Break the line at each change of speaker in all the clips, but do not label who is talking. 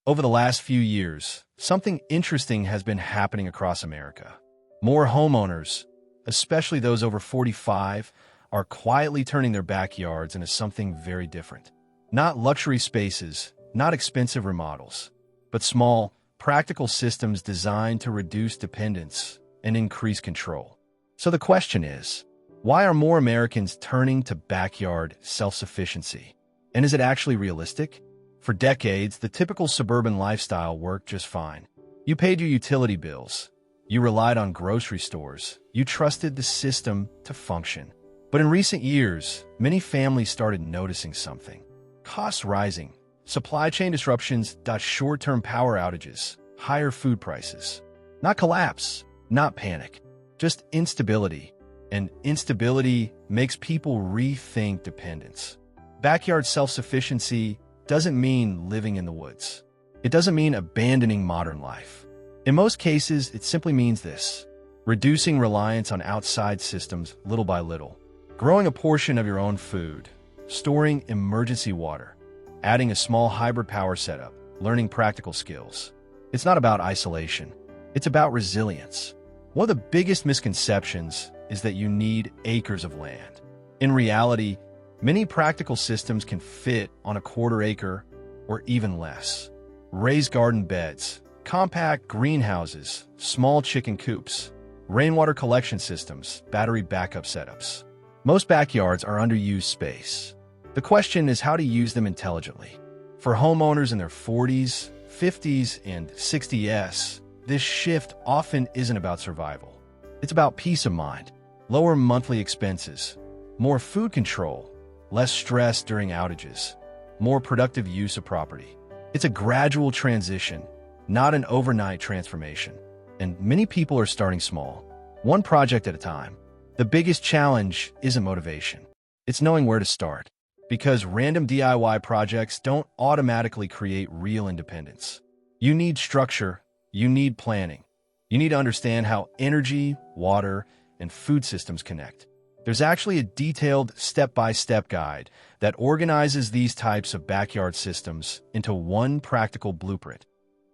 Over the last few years, something interesting has been happening across America. More homeowners, especially those over 45, are quietly turning their backyards into something very different. Not luxury spaces, not expensive remodels, but small, practical systems designed to reduce dependence and increase control. So the question is, why are more Americans turning to backyard self-sufficiency? And is it actually realistic? For decades, the typical suburban lifestyle worked just fine. You paid your utility bills. You relied on grocery stores. You trusted the system to function. But in recent years, many families started noticing something. Costs rising, supply chain disruptions, short-term power outages, higher food prices. Not collapse, not panic, just instability. And instability makes people rethink dependence. Backyard self-sufficiency doesn't mean living in the woods. It doesn't mean abandoning modern life. In most cases, it simply means this: reducing reliance on outside systems little by little, growing a portion of your own food, storing emergency water, adding a small hybrid power setup, learning practical skills. It's not about isolation. It's about resilience. One of the biggest misconceptions is that you need acres of land. In reality, many practical systems can fit on a quarter acre or even less. Raised garden beds, compact greenhouses, small chicken coops, rainwater collection systems, battery backup setups. Most backyards are underused space. The question is how to use them intelligently. For homeowners in their 40s, 50s, and 60s, this shift often isn't about survival. It's about peace of mind, lower monthly expenses, more food control, less stress during outages, more productive use of property. It's a gradual transition, not an overnight transformation. And many people are starting small, one project at a time. The biggest challenge isn't motivation. It's knowing where to start. Because random DIY projects don't automatically create real independence. You need structure, you need planning. You need to understand how energy, water, and food systems connect. There's actually a detailed step-by-step guide that organizes these types of backyard systems into one practical blueprint,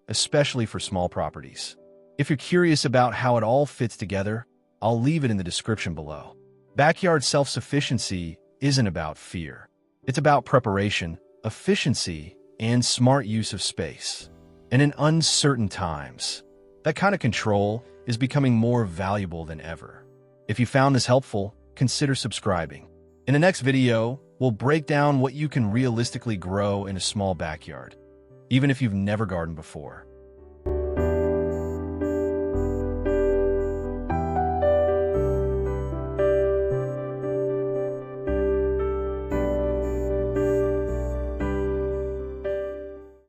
especially for small properties. If you're curious about how it all fits together, I'll leave it in the description below. Backyard self-sufficiency isn't about fear. It's about preparation, efficiency, and smart use of space. And in uncertain times, that kind of control is becoming more valuable than ever. If you found this helpful, consider subscribing. In the next video, we'll break down what you can realistically grow in a small backyard, even if you've never gardened before.